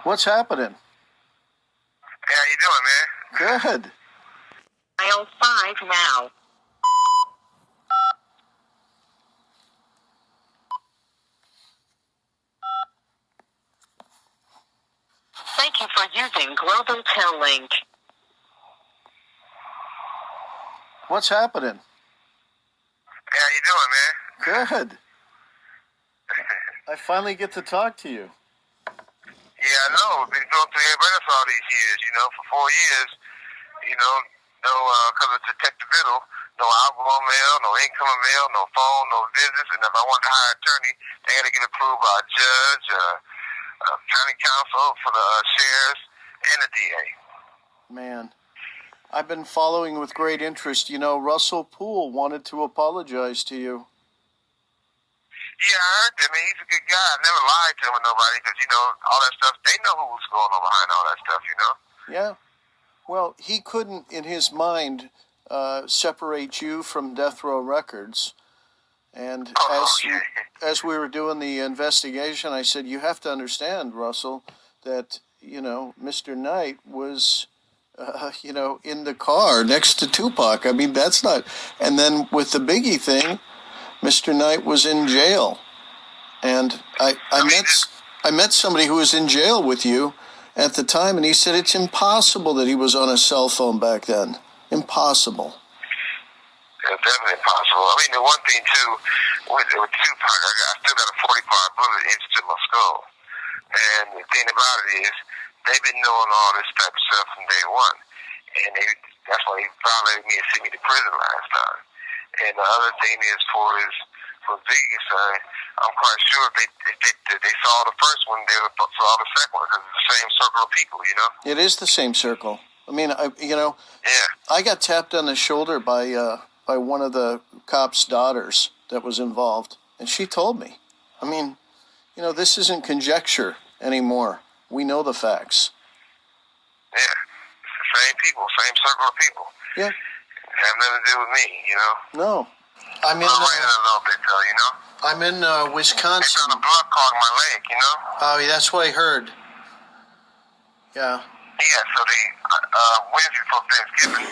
What's happening? Hey, how you doing, man? Good. Dial 5 now. Thank you for using Global Tel Link. What's happening? Hey, how you doing, man? Good. I finally get to talk to you. Yeah, I know. Been going through everybody else all these years, for 4 years, because of Detective Biddle, no outgoing mail, no incoming mail, no phone, no visits, and if I want to hire an attorney, they got to get approved by a judge, county council for the sheriffs, and the DA. Man, I've been following with great interest. Russell Poole wanted to apologize to you. Yeah, I heard that, man. He's a good guy. I never lied to him with nobody because, all that stuff, they know who was going on behind all that stuff, Yeah. Well, he couldn't, in his mind, separate you from Death Row Records. And as we were doing the investigation, I said, you have to understand, Russell, that, Mr. Knight was, in the car next to Tupac. I mean, that's not... And then with the Biggie thing, Mr. Knight was in jail. And I met somebody who was in jail with you at the time, and he said it's impossible that he was on a cell phone back then. Impossible. Yeah, definitely impossible. I mean, the one thing, too, with Tupac, I still got a 45 bullet into my skull. And the thing about it is, they've been knowing all this type of stuff from day one. And that's why they violated me and sent me to prison last time. And the other thing is, for Biggie's son, I'm quite sure if they saw the first one, they would saw the second one, because it's the same circle of people, It is the same circle. I mean, Yeah. I got tapped on the shoulder by one of the cop's daughters that was involved, and she told me. I mean, this isn't conjecture anymore. We know the facts. Yeah, it's the same people, same circle of people. Yeah. Have nothing to do with me, No. I'm in. I'm writing a little bit, though, I'm in Wisconsin. They found a blood clot in my leg, Oh, yeah, that's what I heard. Yeah. Yeah, so Wednesday before Thanksgiving,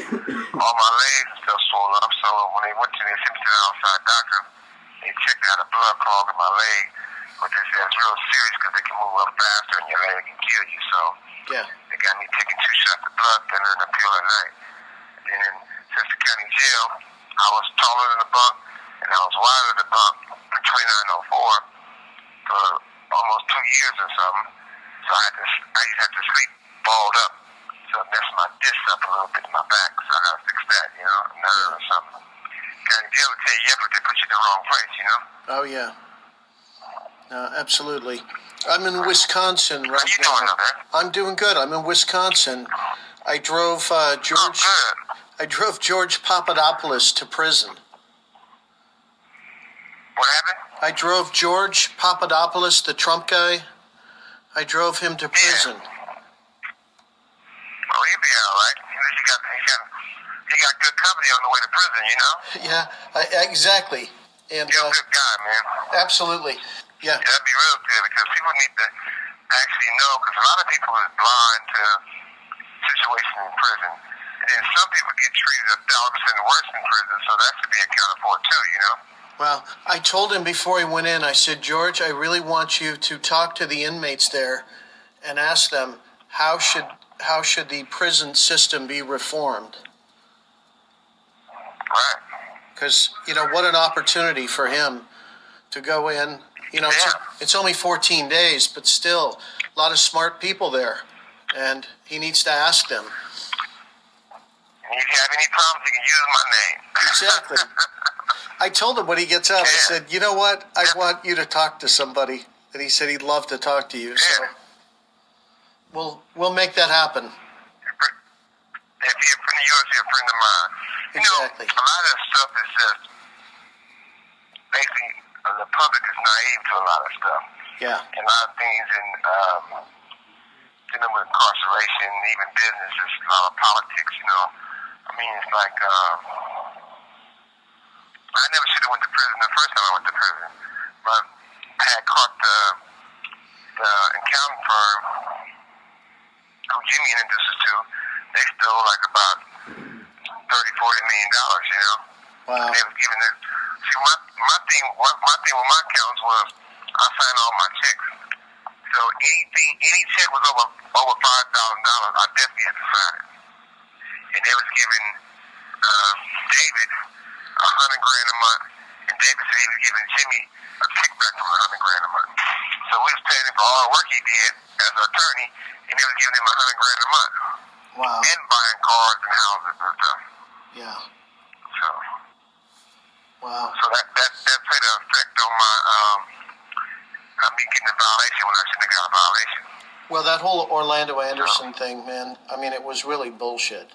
all my legs and stuff swollen up. So when they went to the outside doctor, they checked out a blood clot in my leg, but they said it's real serious because they can move up faster and your leg can kill you. So Yeah. they got me taking 2 shots of blood thinner and a pill at night. And then since the county jail, I was taller than the bunk and I was wider than the bunk in 2904 for almost 2 years or something. So I used to have to sleep balled up. So it messed my disc up a little bit in my back. So I gotta fix that, nerve or something. County jail will tell you, but they put you in the wrong place, Oh, yeah. Absolutely. I'm in Wisconsin right now. How you doing up there? I'm doing good. I'm in Wisconsin. I drove George. Oh, good. I drove George Papadopoulos to prison. What happened? I drove George Papadopoulos, the Trump guy. I drove him to prison. Oh, he'll be all right. He got good company on the way to prison, Yeah, exactly. And You're a good guy, man. absolutely. Yeah. That'd be real good because people need to actually know, because a lot of people are blind to situations in prison. And then some people get treated 1,000% worse in prison, so that should be accounted for too, Well, I told him before he went in, I said, George, I really want you to talk to the inmates there and ask them how should the prison system be reformed? Right. Because, what an opportunity for him to go in. It's only 14 days, but still a lot of smart people there. And he needs to ask them. And if you have any problems, you can use my name. Exactly. I told him when he gets out, I said, you know what? I want you to talk to somebody. And he said he'd love to talk to you. So we'll make that happen. If you're a friend of yours, you're a friend of mine. Exactly. A lot of stuff is just basically the public is naive to a lot of stuff. Yeah. And a lot of things in dealing with incarceration, even business, is a lot of politics, I mean, it's like I never should have went to prison the first time I went to prison, but I had caught the accounting firm who Jimmy introduced us to, they stole like about $30-40 million, you know. Wow. And they was giving it. See, my thing with my accounts was I signed all my checks. So any check was over $5,000, I definitely had to sign it. And they was giving David $100,000 a month, and David said he was giving Jimmy a kickback from $100,000 a month. So we was paying him for all the work he did as an attorney, and they was giving him $100,000 a month. Wow. And buying cars and houses and stuff. Yeah. So. Wow. So that played an effect on my me getting a violation when I shouldn't have got a violation. Well, that whole Orlando Anderson thing, man, I mean, it was really bullshit.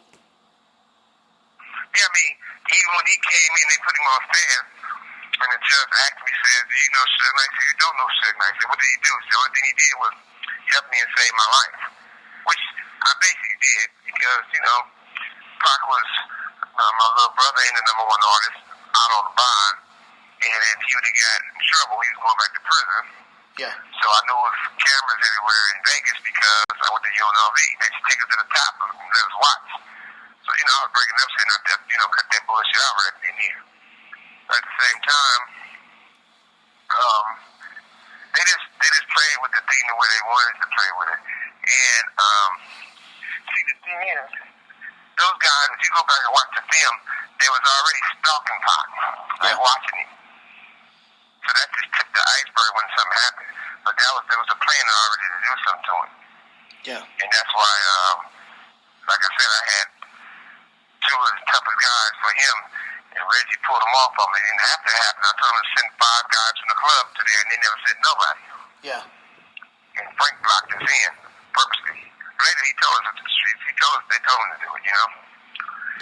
Yeah, I mean, even when he came in, they put him on stand, and the judge asked me, said, do you know Suge Knight? I said, you don't know Suge Knight. I said, what did he do? The only thing he did was help me and save my life, which I basically did because, you know, Pac was my little brother and the #1 artist out on the bond, and if he would have got in trouble, he was going back to prison. Yeah. So I knew it was cameras everywhere in Vegas because I went to UNLV. They just take us to the top and let us watch. So, you know, I was breaking up saying, cut that bullshit out right in here. But at the same time, they just played with the thing the way they wanted to play with it. And, see, the thing is, those guys, if you go back and watch the film, they was already stalking Pac, like watching him. So that just tipped the iceberg when something happened. But there was a plan already to do something to him. Yeah. And that's why, like I said, I had two of the toughest guys for him, and Reggie pulled them off of me. It didn't have to happen. I told him to send 5 guys from the club to there, and they never sent nobody. Yeah. And Frank blocked us in purposely. Later, he told us at the streets. They told him to do it, you know.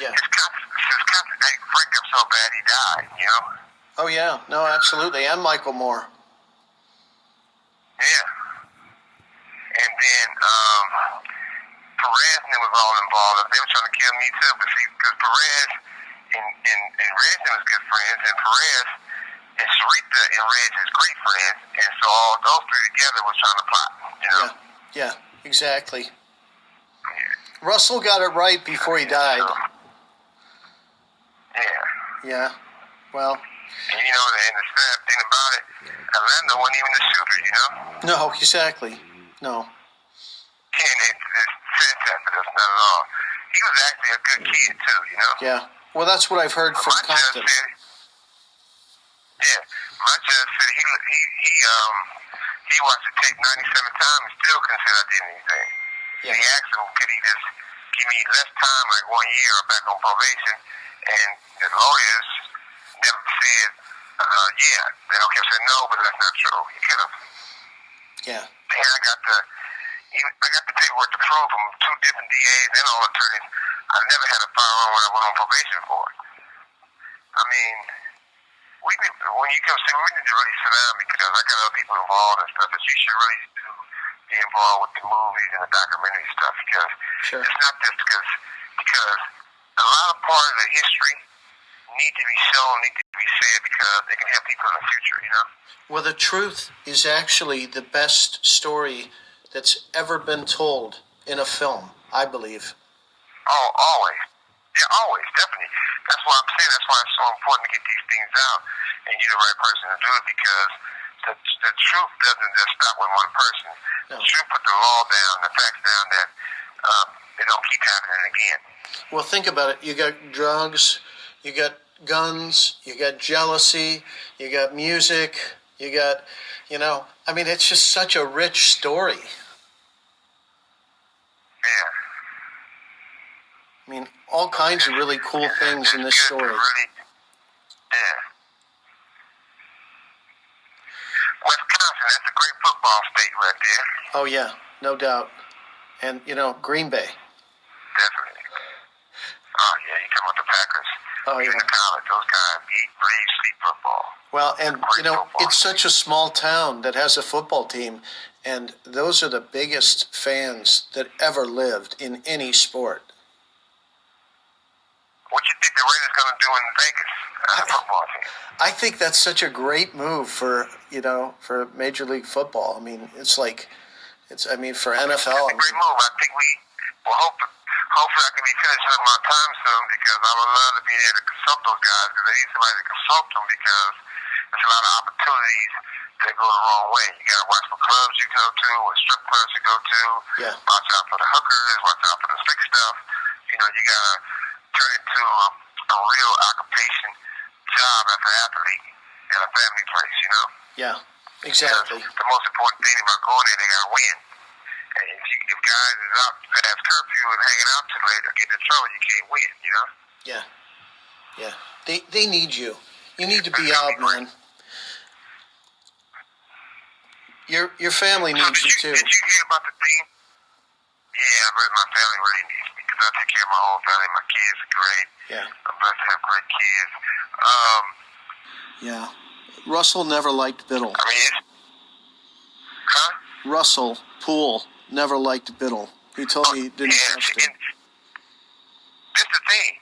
Yeah. His hey, Frank got so bad he died, you know. Oh, yeah. No, absolutely. And Michael Moore. Yeah. And then Perez and them was all involved. They were trying to kill me too, but see, because Perez and Reg was good friends, and Perez and Sarita and Reg is great friends, and so all those three together was trying to plot, you know. Yeah. Exactly. Yeah. Russell got it right before he died. So, yeah. Yeah. Well. And you know, and the sad thing about it, Orlando wasn't even the shooter, you know? No, exactly. No. And it's said that, but it's not at all. He was actually a good kid, too, you know? Yeah. Well, that's what I've heard from Compton. My judge said he watched the tape 97 times and still couldn't say I did anything. Yeah. He asked him, could he just give me less time, like 1 year, or back on probation? And the lawyers never said, yeah. They all kept saying, no, but that's not true. He could have. Yeah. And I got the paperwork to prove from 2 different DAs and all attorneys. I never had a firearm when I went on probation for it. I mean, when you come see me, we need to really sit down because I got other people involved and stuff, but you should really be involved with the movies and the documentary stuff because it's not just because a lot of part of the history need to be shown, need to be said because they can help people in the future, you know? Well, the truth is actually the best story that's ever been told in a film, I believe. Oh, always. Yeah, always, definitely. That's why I'm saying that's why it's so important to get these things out and you're the right person to do it because the truth doesn't just stop with one person. No. The truth put the law down, the facts down that it don't keep happening again. Well, think about it. You got drugs, you got guns, you got jealousy, you got music, you got, I mean, it's just such a rich story. Yeah. I mean, all kinds of really cool things in this story. Really, yeah. Wisconsin, that's a great football state right there. Oh, yeah, no doubt. And, Green Bay. Definitely. Oh, yeah, you talking about the Packers. Oh, even in college, those guys eat, breathe, sleep football. Well, and, it's such a small town that has a football team, and those are the biggest fans that ever lived in any sport. What you think the Raiders going to do in Vegas as a football team? I think that's such a great move for Major League Football. I mean, it's like I mean, for NFL, it's a great move. I think hopefully I can be finishing up my time soon, because I would love to be there to consult those guys, because they need somebody to consult them, because there's a lot of opportunities that go the wrong way. You got to watch what clubs you go to, what strip clubs you go to. Yeah. Watch out for the hookers. Watch out for the slick stuff. You know, you got to turn it into a real occupation job as an athlete and a family place, you know? Yeah, exactly. Because the most important thing about going there, they got to win. And if guys is out past curfew and hanging out too late or getting in trouble, you can't win, you know? Yeah. Yeah. They need you. You need to be out, man. Your family needs you too. Did you hear about the team? Yeah, but my family really needs me, because I take care of my whole family. My kids are great. Yeah. I'm blessed to have great kids. Yeah. Russell never liked Biddle. I mean, huh? Russell Poole never liked Biddle. He told me he didn't trust him. This is the thing.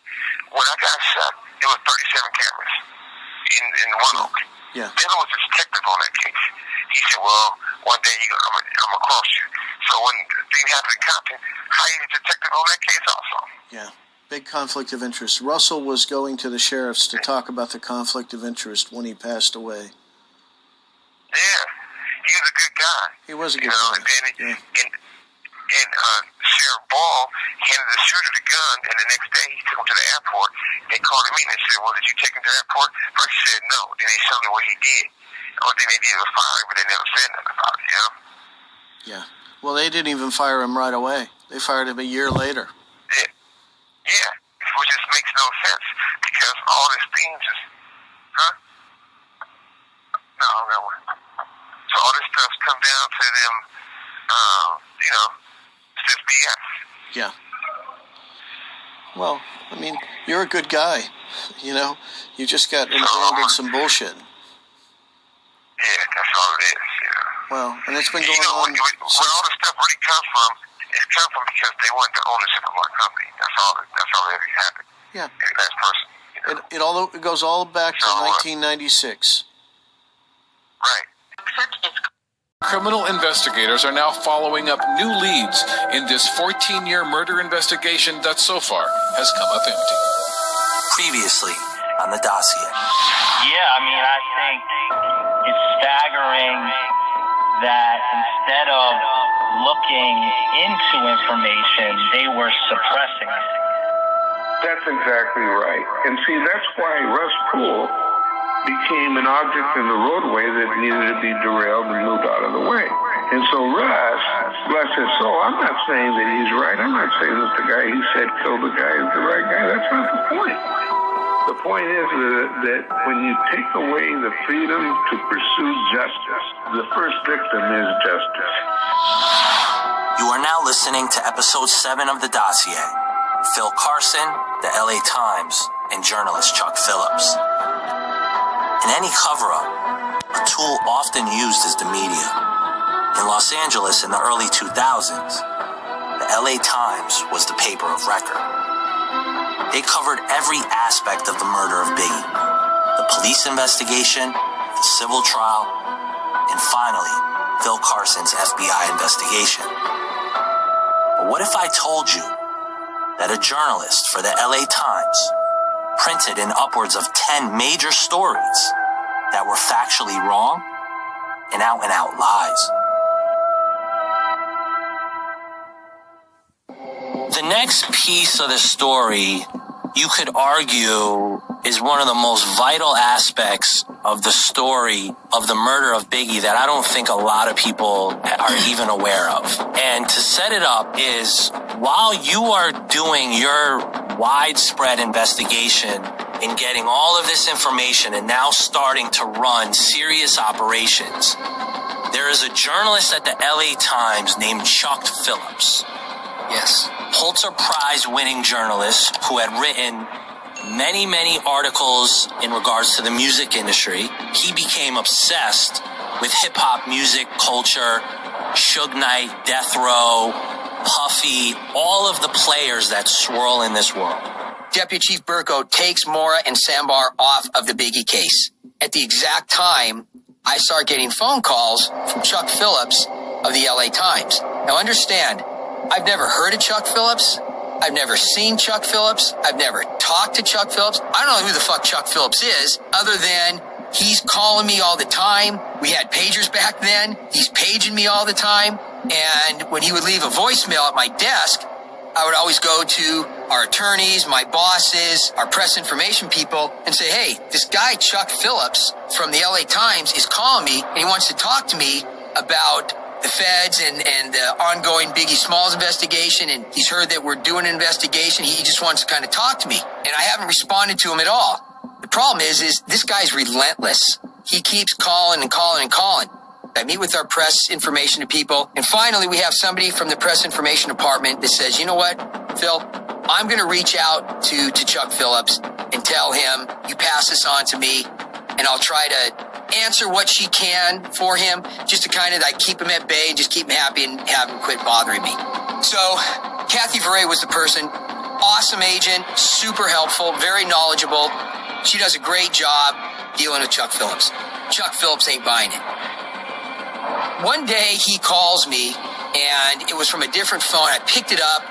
When I got shot, it was 37 cameras in One Oak. Yeah. Biddle was a detective on that case. He said, well, one day I'm going to cross you. So when the thing happened in Compton, how you a detective on that case also? Yeah. Big conflict of interest. Russell was going to the sheriff's to talk about the conflict of interest when he passed away. Yeah. He was a good guy. He was a good guy. And Sheriff Ball handed the shooter the gun, and the next day he took him to the airport. They called him in and said, well, did you take him to the airport? First he said no. Then they showed him what he did. The only thing they did was fire him, but they never said nothing about it, you know? Yeah. Well, they didn't even fire him right away. They fired him a year later. Yeah. Which just makes no sense, because all these things is, huh? No, I got one. So all this stuff's come down to them, you know, it's just BS. Yeah. Well, I mean, you're a good guy. You know, you just got involved in some bullshit. Yeah, that's all it is, you know. Well, and it's been going where on. where all this stuff really comes from, it's come from because they want the ownership of my company. That's all that ever happened. Yeah. And that person, you know. It goes all back to 1996. Right. Criminal investigators are now following up new leads in this 14-year murder investigation that so far has come up empty. Previously on the dossier. Yeah, I mean, I think it's staggering that instead of looking into information, they were suppressing it. That's exactly right. And see, that's why Russ Poole became an object in the roadway that needed to be derailed and moved out of the way. And so Russ, bless his soul, I'm not saying that he's right. I'm not saying that the guy he said killed the guy is the right guy. That's not the point. The point is that when you take away the freedom to pursue justice, the first victim is justice. You are now listening to episode 7 of the dossier. Phil Carson, the LA Times, and journalist Chuck Phillips. In any cover-up, a tool often used is the media. In Los Angeles in the early 2000s, the LA Times was the paper of record. They covered every aspect of the murder of Biggie. The police investigation, the civil trial, and finally, Phil Carson's FBI investigation. But what if I told you that a journalist for the LA Times printed in upwards of 10 major stories that were factually wrong and out lies? The next piece of the story, you could argue, is one of the most vital aspects of the story of the murder of Biggie that I don't think a lot of people are even aware of. And to set it up is, while you are doing your widespread investigation and getting all of this information and now starting to run serious operations, there is a journalist at the LA Times named Chuck Phillips. Yes. Pulitzer Prize winning journalist who had written many articles in regards to the music industry. He became obsessed with hip-hop music culture, Suge Knight, Death Row, Puffy, all of the players that swirl in this world. Deputy Chief Burko takes Mora and Sambar off of the Biggie case. At the exact time, I start getting phone calls from Chuck Phillips of the LA Times. Now understand, I've never heard of Chuck Phillips. I've never seen Chuck Phillips. I've never talked to Chuck Phillips. I don't know who the fuck Chuck Phillips is, other than he's calling me all the time. We had pagers back then. He's paging me all the time. And when he would leave a voicemail at my desk, I would always go to our attorneys, my bosses, our press information people, and say, hey, this guy, Chuck Phillips from the LA Times, is calling me, and he wants to talk to me about the feds and the ongoing Biggie Smalls investigation, and he's heard that we're doing an investigation. He just wants to kind of talk to me, and I haven't responded to him at all. The problem is this guy's relentless. He keeps calling and calling and calling. I meet with our press information people, and finally we have somebody from the press information department that says, you know what, Phil, I'm going to reach out to Chuck Phillips and tell him you pass this on to me, and I'll try to answer what she can for him, just to kind of like keep him at bay and just keep him happy and have him quit bothering me. So Kathy Verret was the person. Awesome agent, super helpful, very knowledgeable. She does a great job dealing with Chuck Phillips. Chuck Phillips ain't buying it. One day he calls me, and it was from a different phone. I picked it up,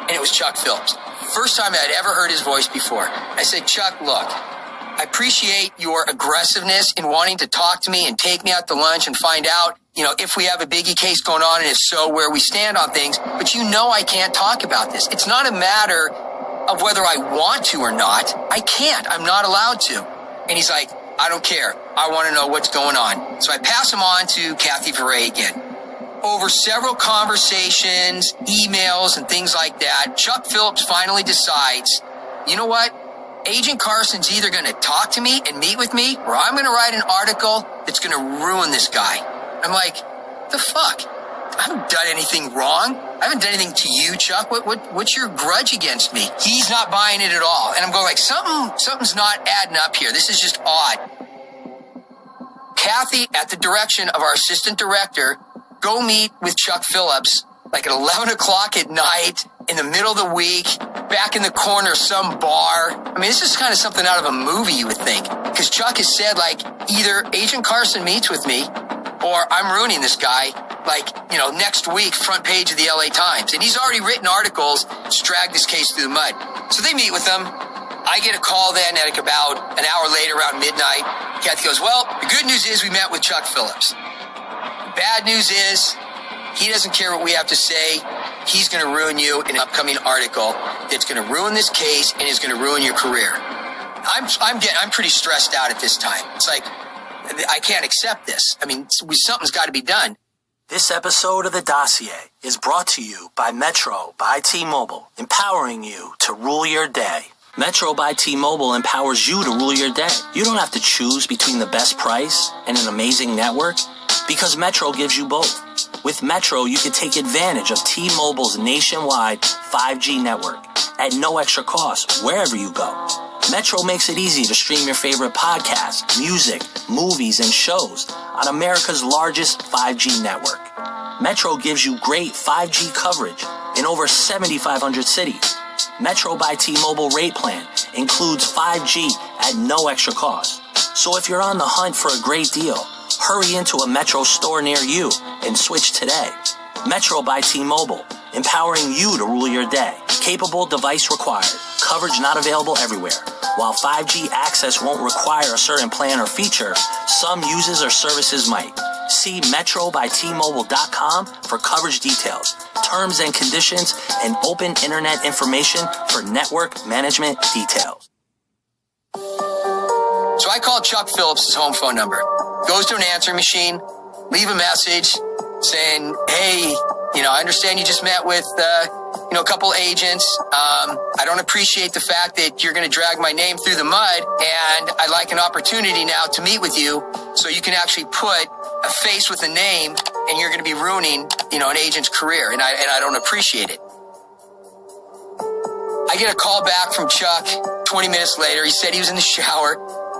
and it was Chuck Phillips. First time I'd ever heard his voice before. I said, Chuck, look, I appreciate your aggressiveness in wanting to talk to me and take me out to lunch and find out, if we have a Biggie case going on, and if so, where we stand on things. But I can't talk about this. It's not a matter of whether I want to or not. I can't. I'm not allowed to. And he's like, I don't care. I want to know what's going on. So I pass him on to Kathy Verret again. Over several conversations, emails, and things like that, Chuck Phillips finally decides, you know what? Agent Carson's either going to talk to me and meet with me, or I'm going to write an article that's going to ruin this guy. I'm like, the fuck? I haven't done anything wrong. I haven't done anything to you, Chuck. What's your grudge against me? He's not buying it at all. And I'm going like, something's not adding up here. This is just odd. Kathy, at the direction of our assistant director, go meet with Chuck Phillips like at 11 o'clock at night, in the middle of the week, back in the corner of some bar. I mean, this is kind of something out of a movie, you would think. Because Chuck has said, like, either Agent Carson meets with me, or I'm ruining this guy, next week, front page of the LA Times. And he's already written articles to drag this case through the mud. So they meet with him. I get a call then at about an hour later, around midnight. Kathy goes, well, the good news is we met with Chuck Phillips. Bad news is he doesn't care what we have to say. He's going to ruin you in an upcoming article that's going to ruin this case and is going to ruin your career. I'm pretty stressed out at this time. It's like, I can't accept this. I mean, something's got to be done. This episode of The Dossier is brought to you by Metro by T-Mobile, empowering you to rule your day. Metro by T-Mobile empowers you to rule your day. You don't have to choose between the best price and an amazing network, because Metro gives you both. With Metro, you can take advantage of T-Mobile's nationwide 5G network at no extra cost wherever you go. Metro makes it easy to stream your favorite podcasts, music, movies, and shows on America's largest 5G network. Metro gives you great 5G coverage in over 7,500 cities. Metro by T-Mobile rate plan includes 5G at no extra cost. So if you're on the hunt for a great deal, hurry into a Metro store near you and switch today. Metro by T-Mobile, empowering you to rule your day. Capable device required. Coverage not available everywhere. While 5G access won't require a certain plan or feature, some uses or services might. See metrobytmobile.com for coverage details, terms and conditions, and open internet information for network management details. So I called Chuck Phillips' home phone number. Goes to an answering machine, leave a message saying, hey, I understand you just met with, a couple agents. I don't appreciate the fact that you're going to drag my name through the mud, and I'd like an opportunity now to meet with you so you can actually put a face with a name, and you're going to be ruining, an agent's career, and I don't appreciate it. I get a call back from Chuck 20 minutes later. He said he was in the shower.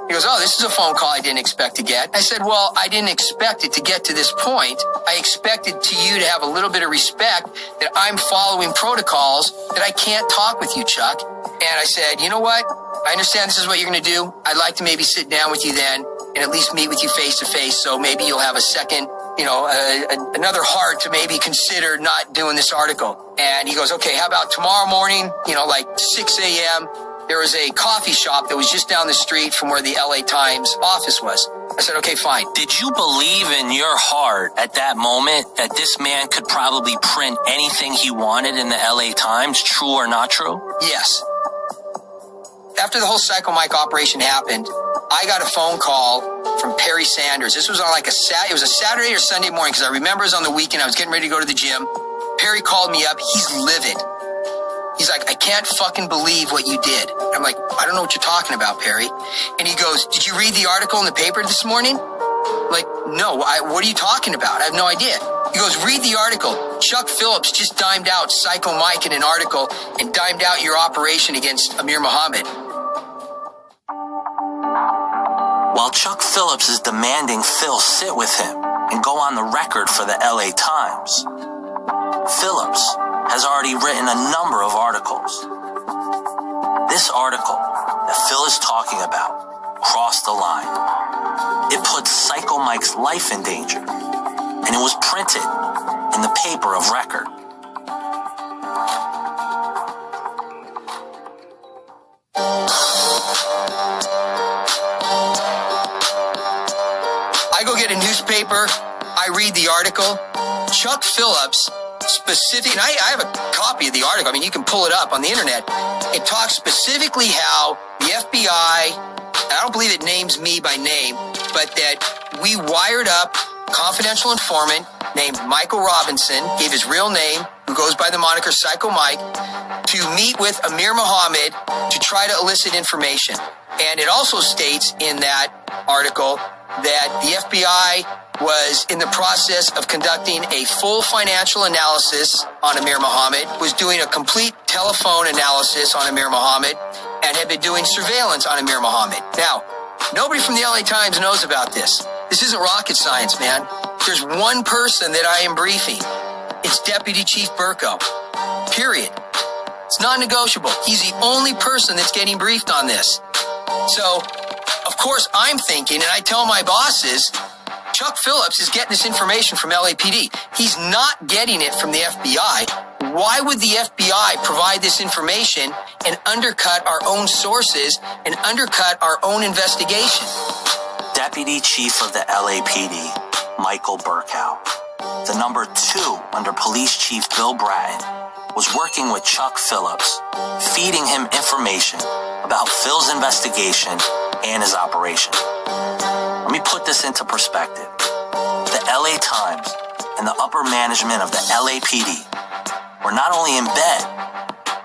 He goes, oh, this is a phone call I didn't expect to get. I said, well, I didn't expect it to get to this point. I expected you to have a little bit of respect that I'm following protocols, that I can't talk with you, Chuck. And I said, you know what? I understand this is what you're going to do. I'd like to maybe sit down with you then and at least meet with you face to face, so maybe you'll have a second another heart to maybe consider not doing this article. And he goes, okay, how about tomorrow morning, like 6 a.m., there was a coffee shop that was just down the street from where the LA Times office was. I said, okay, fine. Did you believe in your heart at that moment that this man could probably print anything he wanted in the LA Times, true or not true? Yes. After the whole Psycho Mike operation happened, I got a phone call from Perry Sanders. This was on it was a Saturday or Sunday morning, because I remember it was on the weekend. I was getting ready to go to the gym. Perry called me up. He's livid. He's like, I can't fucking believe what you did. I'm like, I don't know what you're talking about, Perry. And he goes, did you read the article in the paper this morning? I'm like, no, what are you talking about? I have no idea. He goes, read the article. Chuck Phillips just dimed out Psycho Mike in an article and dimed out your operation against Amir Muhammad. While Chuck Phillips is demanding Phil sit with him and go on the record for the LA Times, Phillips has already written a number of articles. This article that Phil is talking about crossed the line. It put Psycho Mike's life in danger, and it was printed in the paper of record. I go get a newspaper, I read the article. Chuck Phillips specific, and I have a copy of the article. I mean, you can pull it up on the internet. It talks specifically how the FBI, I don't believe it names me by name, but that we wired up a confidential informant named Michael Robinson, gave his real name, who goes by the moniker Psycho Mike, to meet with Amir Muhammad to try to elicit information. And it also states in that article that the FBI was in the process of conducting a full financial analysis on Amir Muhammad, was doing a complete telephone analysis on Amir Muhammad, and had been doing surveillance on Amir Muhammad. Now, nobody from the LA Times knows about this. This isn't rocket science, man. There's one person that I am briefing. It's Deputy Chief Burko. Period. It's non-negotiable. He's the only person that's getting briefed on this. So, of course, I'm thinking, and I tell my bosses, Chuck Phillips is getting this information from LAPD. He's not getting it from the FBI. Why would the FBI provide this information and undercut our own sources and undercut our own investigation? Deputy Chief of the LAPD, Michael Burkow, the number 2 under Police Chief Bill Bratton, was working with Chuck Phillips, feeding him information about Phil's investigation and his operation. Let me put this into perspective. The LA Times and the upper management of the LAPD were not only in bed,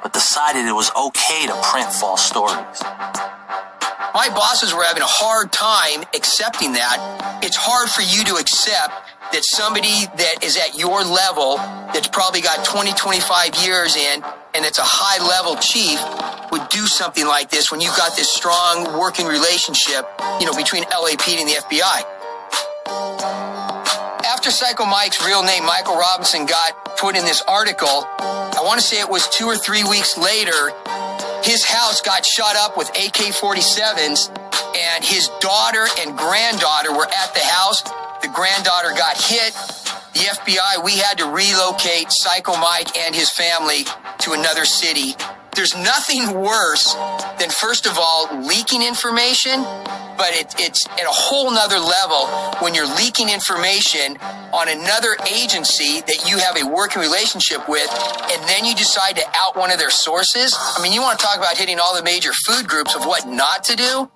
but decided it was okay to print false stories. My bosses were having a hard time accepting that. It's hard for you to accept that somebody that is at your level, that's probably got 20, 25 years in, and it's a high-level chief, would do something like this when you've got this strong working relationship, between LAPD and the FBI. After Psycho Mike's real name, Michael Robinson, got put in this article, I want to say it was 2 or 3 weeks later, his house got shot up with AK-47s, and his daughter and granddaughter were at the house. The granddaughter got hit. The FBI, we had to relocate Psycho Mike and his family to another city. There's nothing worse than, first of all, leaking information, but it's at a whole nother level when you're leaking information on another agency that you have a working relationship with, and then you decide to out one of their sources. I mean, you want to talk about hitting all the major food groups of what not to do?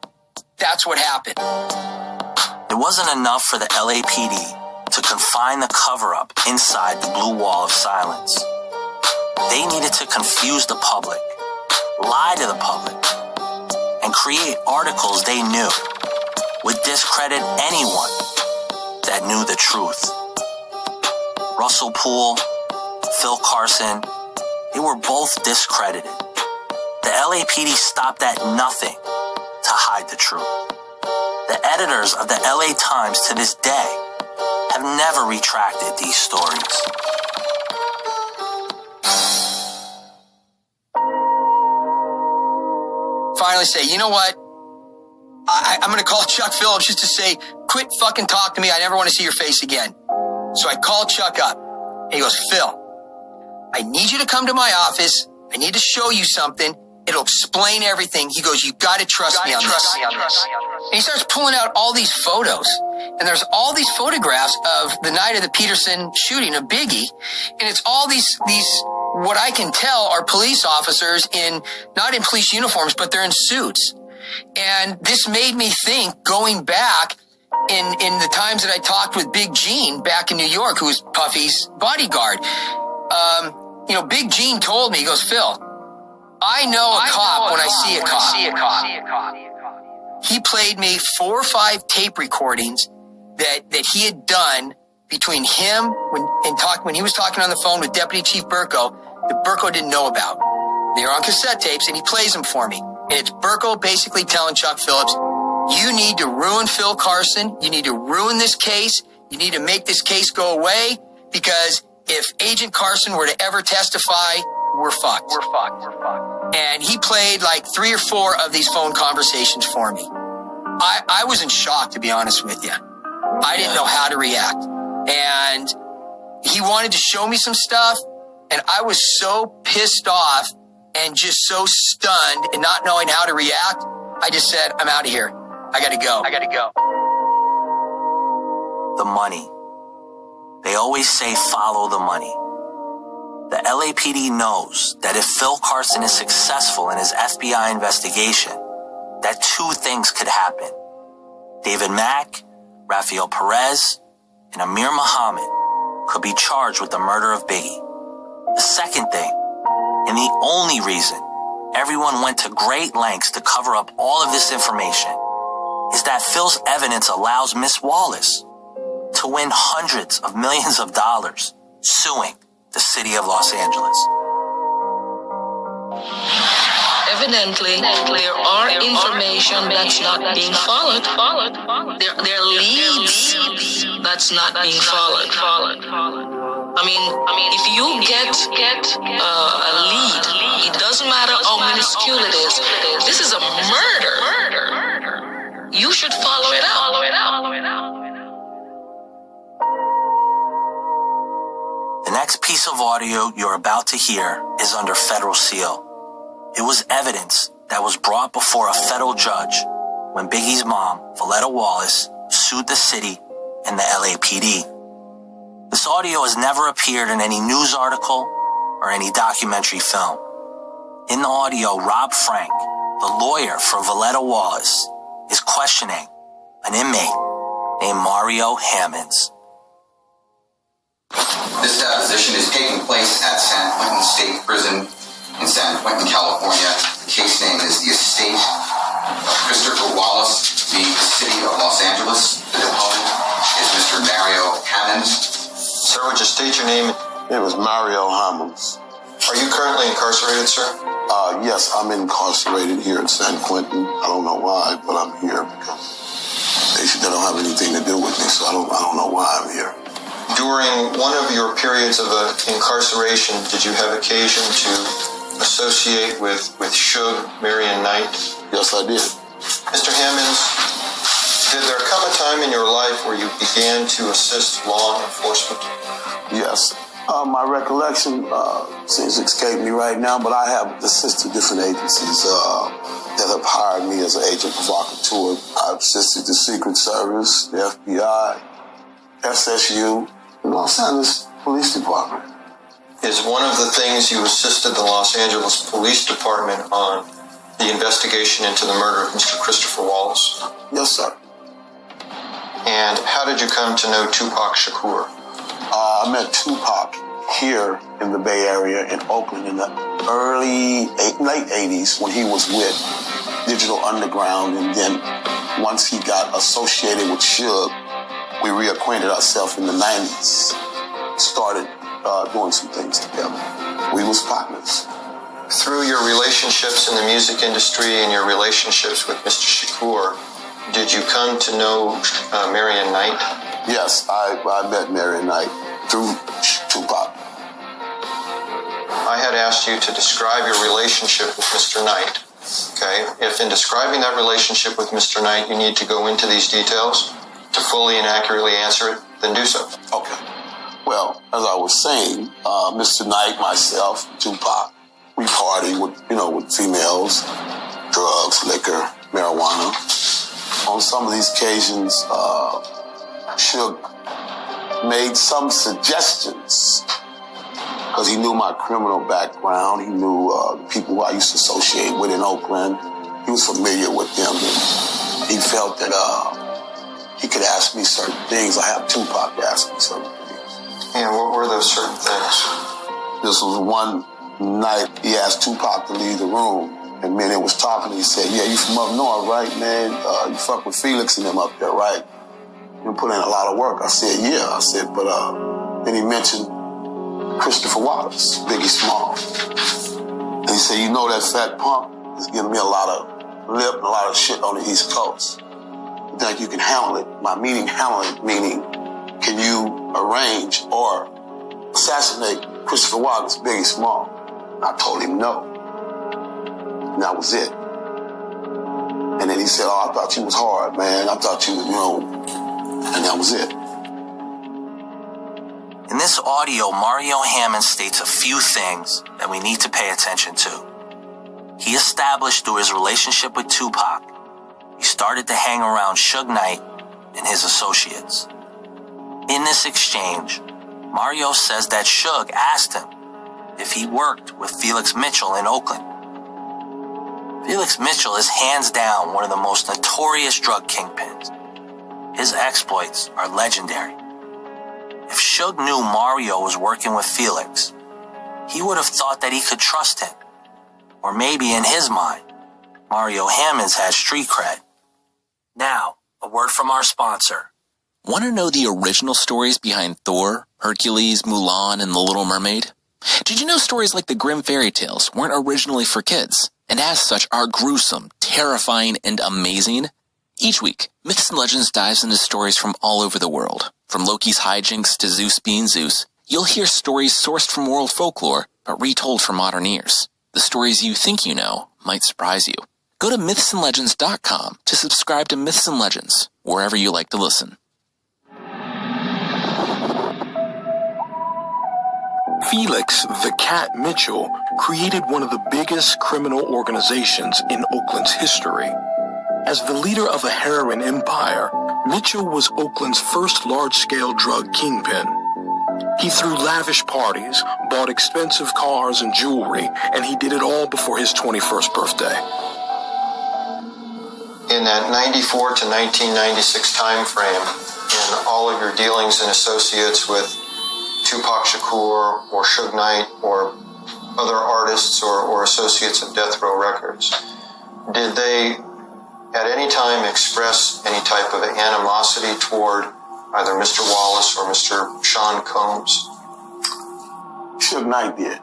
That's what happened. It wasn't enough for the LAPD to confine the cover-up inside the blue wall of silence. They needed to confuse the public, lie to the public, and create articles they knew would discredit anyone that knew the truth. Russell Poole, Phil Carson, they were both discredited. The LAPD stopped at nothing to hide the truth. The editors of the LA Times to this day have never retracted these stories. Finally say, you know what? I'm going to call Chuck Phillips just to say, quit fucking talking to me. I never want to see your face again. So I called Chuck up. And he goes, Phil, I need you to come to my office. I need to show you something. It'll explain everything. He goes, you got to trust me on this. And he starts pulling out all these photos. And there's all these photographs of the night of the Peterson shooting of Biggie. And it's all these, what I can tell are police officers not in police uniforms, but they're in suits. And this made me think, going back in the times that I talked with Big Gene back in New York, who was Puffy's bodyguard. Big Gene told me, he goes, Phil, I know a cop when I see a cop. He played me 4 or 5 tape recordings that he had done between him when he was talking on the phone with Deputy Chief Burko that Burko didn't know about. They were on cassette tapes, and he plays them for me. And it's Burko basically telling Chuck Phillips, you need to ruin Phil Carson. You need to ruin this case. You need to make this case go away, because if Agent Carson were to ever testify, we're fucked. And he played like 3 or 4 of these phone conversations for me. I was in shock, to be honest with you. I didn't know how to react. And he wanted to show me some stuff, and I was so pissed off and just so stunned and not knowing how to react. I just said, I'm out of here. I gotta go. The money. They always say follow the money. The LAPD knows that if Phil Carson is successful in his FBI investigation, that 2 things could happen. David Mack, Rafael Perez, and Amir Muhammad could be charged with the murder of Biggie. The second thing, and the only reason everyone went to great lengths to cover up all of this information, is that Phil's evidence allows Miss Wallace to win hundreds of millions of dollars suing the city of Los Angeles. Evidently, there are information that's not being followed. There are leads that's not being followed. I mean, if you get a lead, it doesn't matter how minuscule it is. This is a murder. You should follow it out. The next piece of audio you're about to hear is under federal seal. It was evidence that was brought before a federal judge when Biggie's mom, Valletta Wallace, sued the city and the LAPD. This audio has never appeared in any news article or any documentary film. In the audio, Rob Frank, the lawyer for Valletta Wallace, is questioning an inmate named Mario Hammonds. This deposition is taking place at San Quentin State Prison in San Quentin, California. The case name is the estate of Christopher Wallace, the city of Los Angeles. The deponent is Mr. Mario Hammonds. Sir, would you state your name? It was Mario Hammonds. Are you currently incarcerated, sir? Yes, I'm incarcerated here at San Quentin. I don't know why, but I'm here because they don't have anything to do with me, so I don't know why I'm here. During one of your periods of incarceration, did you have occasion to associate with Suge, Marion Knight? Yes, I did. Mr. Hammonds, did there come a time in your life where you began to assist law enforcement? Yes. My recollection seems to escape me right now, but I have assisted different agencies that have hired me as an agent provocateur. I've assisted the Secret Service, the FBI, SSU, and Los Angeles Police Department. Is one of the things you assisted the Los Angeles Police Department on the investigation into the murder of Mr. Christopher Wallace? Yes, sir. And how did you come to know Tupac Shakur? I met Tupac here in the Bay Area in Oakland in the late 80s when he was with Digital Underground, and then once he got associated with Suge, we reacquainted ourselves in the 90s, started doing some things together. We was partners. Through your relationships in the music industry and your relationships with Mr. Shakur, did you come to know Marion Knight? Yes, I met Marion Knight through Tupac. I had asked you to describe your relationship with Mr. Knight. Okay, if in describing that relationship with Mr. Knight you need to go into these details to fully and accurately answer it, then do so. Okay. Well, as I was saying, Mr. Knight, myself, Tupac, we party with females, drugs, liquor, marijuana. On some of these occasions, Suge made some suggestions because he knew my criminal background. He knew the people who I used to associate with in Oakland. He was familiar with them. And he felt that he could ask me certain things. I have Tupac ask me certain things. And what were those certain things? This was one night he asked Tupac to leave the room. And me and him was talking. He said, yeah, you from up north, right, man? You fuck with Felix and them up there, right? You put in a lot of work. I said, yeah. I said, but then he mentioned Christopher Wallace, Biggie Small. And he said, you know that fat punk is giving me a lot of lip and a lot of shit on the East Coast. You think you can handle it? My meaning, handle it, meaning, can you arrange or assassinate Christopher Wallace, Biggie Small? I told him no. And that was it. And then he said, oh, I thought you was hard, man. I thought you, and that was it. In this audio, Mario Hammond states a few things that we need to pay attention to. He established through his relationship with Tupac, he started to hang around Suge Knight and his associates. In this exchange, Mario says that Suge asked him if he worked with Felix Mitchell in Oakland. Felix Mitchell is hands down one of the most notorious drug kingpins. His exploits are legendary. If Suge knew Mario was working with Felix, he would have thought that he could trust him. Or maybe in his mind, Mario Hammond's had street cred. Now, a word from our sponsor. Want to know the original stories behind Thor, Hercules, Mulan, and The Little Mermaid? Did you know stories like the Grimm fairy tales weren't originally for kids, and as such are gruesome, terrifying, and amazing? Each week, Myths and Legends dives into stories from all over the world. From Loki's hijinks to Zeus being Zeus, you'll hear stories sourced from world folklore, but retold for modern ears. The stories you think you know might surprise you. Go to mythsandlegends.com to subscribe to Myths and Legends, wherever you like to listen. Felix the Cat Mitchell created one of the biggest criminal organizations in Oakland's history. As the leader of a heroin empire, Mitchell was Oakland's first large-scale drug kingpin. He threw lavish parties, bought expensive cars and jewelry, and he did it all before his 21st birthday. In that 94 to 1996 time frame, in all of your dealings and associates with Tupac Shakur or Suge Knight or other artists or associates of Death Row Records, did they at any time express any type of animosity toward either Mr. Wallace or Mr. Sean Combs? Suge Knight did.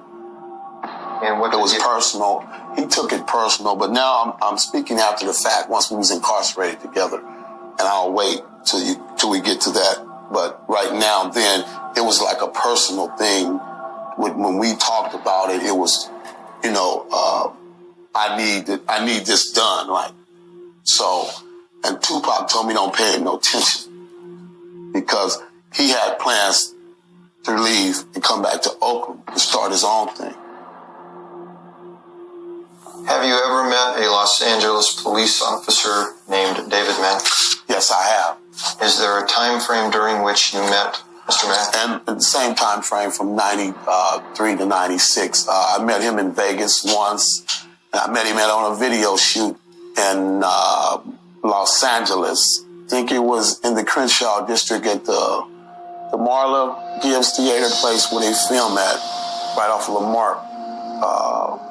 And what it was personal. He took it personal, but now I'm speaking after the fact once we was incarcerated together, and I'll wait till we get to that. But right now, then, it was like a personal thing. When we talked about it, it was, I need this done, like. So, and Tupac told me don't pay him no attention because he had plans to leave and come back to Oakland and start his own thing. Have you ever met a Los Angeles police officer named David Mack? Yes, I have. Is there a time frame during which you met Mr. Mack? And the same time frame from 93 to 96. I met him in Vegas once, and I met him on a video shoot in Los Angeles. I think it was in the Crenshaw district at the Marla Gibbs Theater place where they film at, right off of Lamar.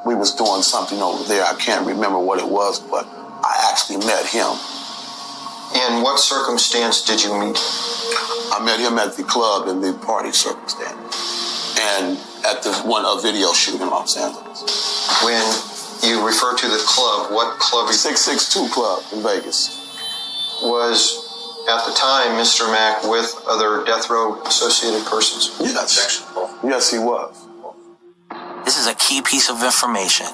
We was doing something over there. I can't remember what it was, but I actually met him. In what circumstance did you meet? I met him at the club in the party circumstance, and at a video shoot in Los Angeles. When you refer to the club, what club? 662 Club in Vegas. Was at the time Mr. Mack with other Death Row associated persons? Yes. Yes, he was. This is a key piece of information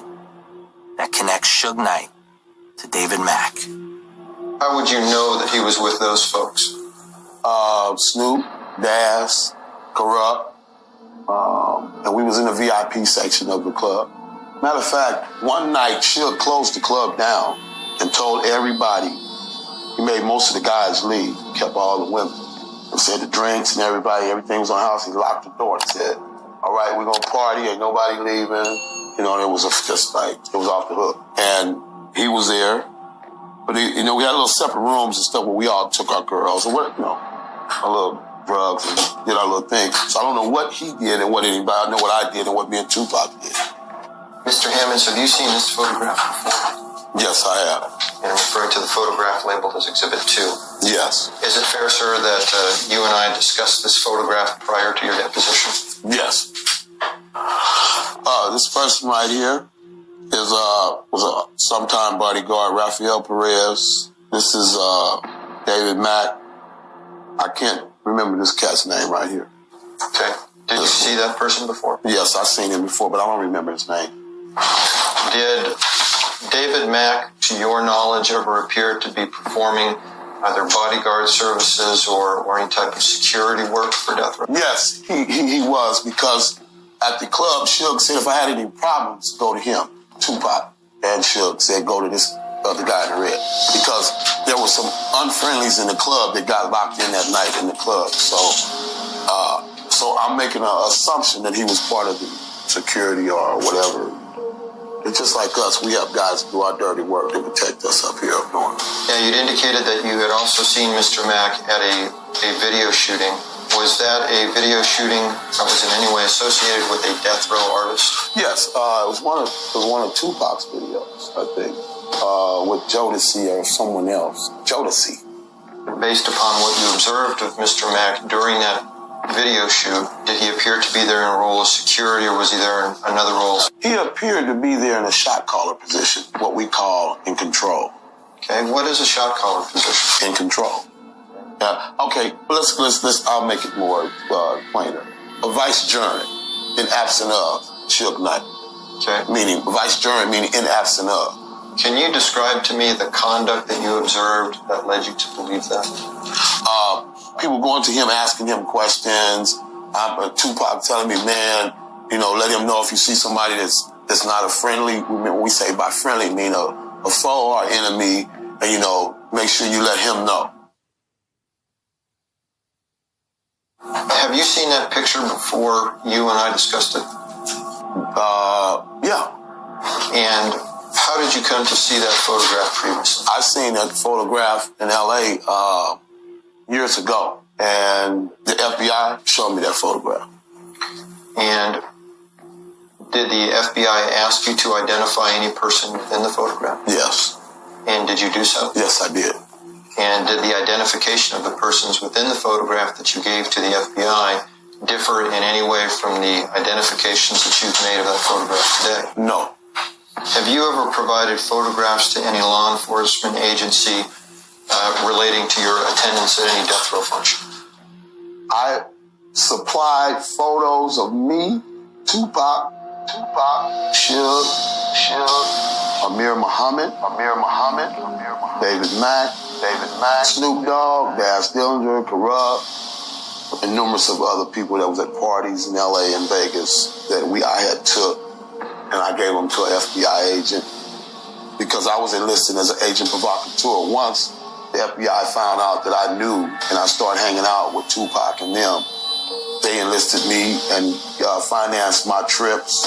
that connects Suge Knight to David Mack. How would you know that he was with those folks? Snoop, Daz, Corrupt, and we was in the VIP section of the club. Matter of fact, one night, Suge closed the club down and told everybody, he made most of the guys leave, kept all the women. He said the drinks and everything was on the house. He locked the door and said, all right, we're going to party, ain't nobody leaving. You know, it was just like, it was off the hook. And he was there. But, we had little separate rooms and stuff where we all took our girls and our little drugs and did our little thing. So I don't know what he did and what anybody, I know what I did and what me and Tupac did. Mr. Hammonds, have you seen this photograph before? Yes, I have. And I'm referring to the photograph labeled as Exhibit 2. Yes. Is it fair, sir, that you and I discussed this photograph prior to your deposition? Yes. This person right here was a sometime bodyguard, Rafael Perez. This is David Mack. I can't remember this cat's name right here. Okay. Did you see that person before? Yes, I've seen him before, but I don't remember his name. Did David Mack, to your knowledge, ever appear to be performing either bodyguard services or any type of security work for Death Row? Yes, he was, because at the club, Suge said if I had any problems, go to him, Tupac. And Suge said go to this other guy in the red. Because there were some unfriendlies in the club that got locked in that night in the club. So I'm making an assumption that he was part of the security or whatever. It's just like us. We have guys do our dirty work to protect us up here up north. Yeah, you'd indicated that you had also seen Mr. Mack at a video shooting. Was that a video shooting that was in any way associated with a Death Row artist? Yes, it was one of Tupac's videos, I think, with Jodeci or someone else. Jodeci. Based upon what you observed of Mr. Mack during that video shoot, did he appear to be there in a role of security, or was he there in another role? He appeared to be there in a shot caller position, what we call in control. Okay, what is a shot caller position? In control. Okay, let's. I'll make it more plainer. A vicegerent in absent of Suge Knight. Okay. Meaning vicegerent, meaning in absent of. Can you describe to me the conduct that you observed that led you to believe that? People going to him, asking him questions. Tupac telling me, man, let him know if you see somebody that's not a friendly. When we say by friendly, mean a foe or enemy, and make sure you let him know. Have you seen that picture before you and I discussed it? Yeah. And how did you come to see that photograph previously? I seen that photograph in L.A. Years ago, and the FBI showed me that photograph. And did the FBI ask you to identify any person within the photograph? Yes. And did you do so? Yes, I did. And did the identification of the persons within the photograph that you gave to the FBI differ in any way from the identifications that you've made of that photograph today? No. Have you ever provided photographs to any law enforcement agency relating to your attendance at any death row function? I supplied photos of me, Tupac, Suge, Amir Muhammad, David Mack, Snoop Dogg, Daz Dillinger, Corrupt, and numerous of other people that was at parties in LA and Vegas that I had took, and I gave them to an FBI agent because I was enlisted as an agent provocateur. Once the FBI found out that I knew, and I started hanging out with Tupac and them, they enlisted me and financed my trips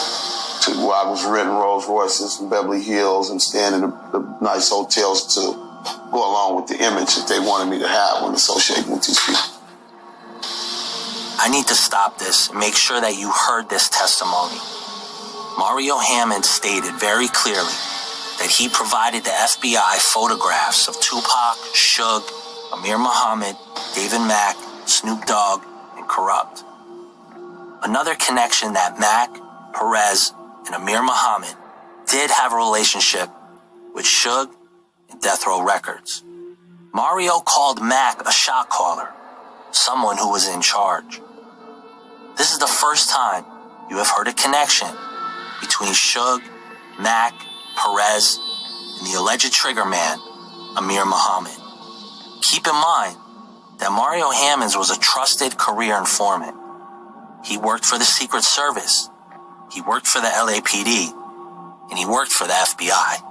to where I was renting Rolls Royces in Beverly Hills and staying in the nice hotels to go along with the image that they wanted me to have when associating with these people. I need to stop this and make sure that you heard this testimony. Mario Hammond stated very clearly that he provided the FBI photographs of Tupac, Suge, Amir Muhammad, David Mack, Snoop Dogg, and Corrupt. Another connection that Mack, Perez, and Amir Muhammad did have a relationship with Suge and Death Row Records. Mario called Mack a shot caller, someone who was in charge. This is the first time you have heard a connection between Suge, Mack, Perez, and the alleged trigger man, Amir Muhammad. Keep in mind that Mario Hammonds was a trusted career informant. He worked for the Secret Service. He worked for the LAPD. And he worked for the FBI.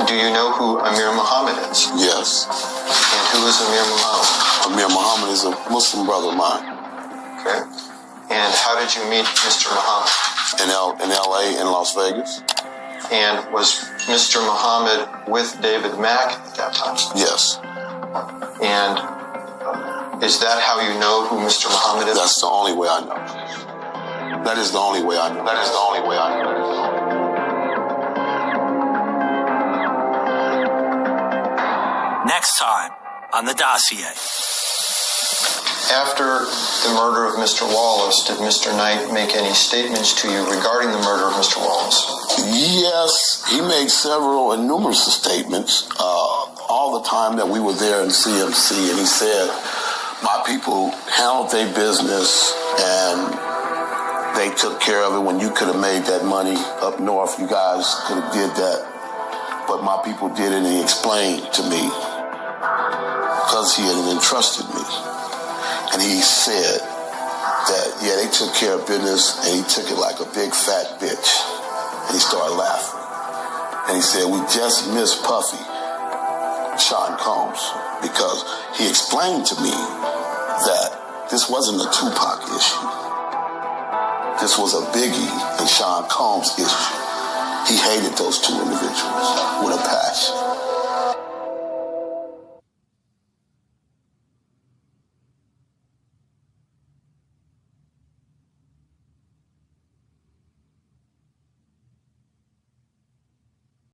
Do you know who Amir Muhammad is? Yes. And who is Amir Muhammad? Amir Muhammad is a Muslim brother of mine. Okay. And how did you meet Mr. Muhammad? In L.A., in Las Vegas. And was Mr. Muhammad with David Mack at that time? Yes. And is that how you know who Mr. Muhammad is? That's the only way I know. That is the only way I know. That is the only way I know. Next time on The Dossier. After the murder of Mr. Wallace, did Mr. Knight make any statements to you regarding the murder of Mr. Wallace? Yes, he made several and numerous statements all the time that we were there in CMC, and he said, my people handled their business and they took care of it. When you could have made that money up north, you guys could have did that. But my people did it, and he explained to me because he had entrusted me. And he said that, yeah, they took care of business, and he took it like a big fat bitch. And he started laughing. And he said, we just missed Puffy, Sean Combs, because he explained to me that this wasn't a Tupac issue. This was a Biggie and Sean Combs issue. He hated those two individuals with a passion.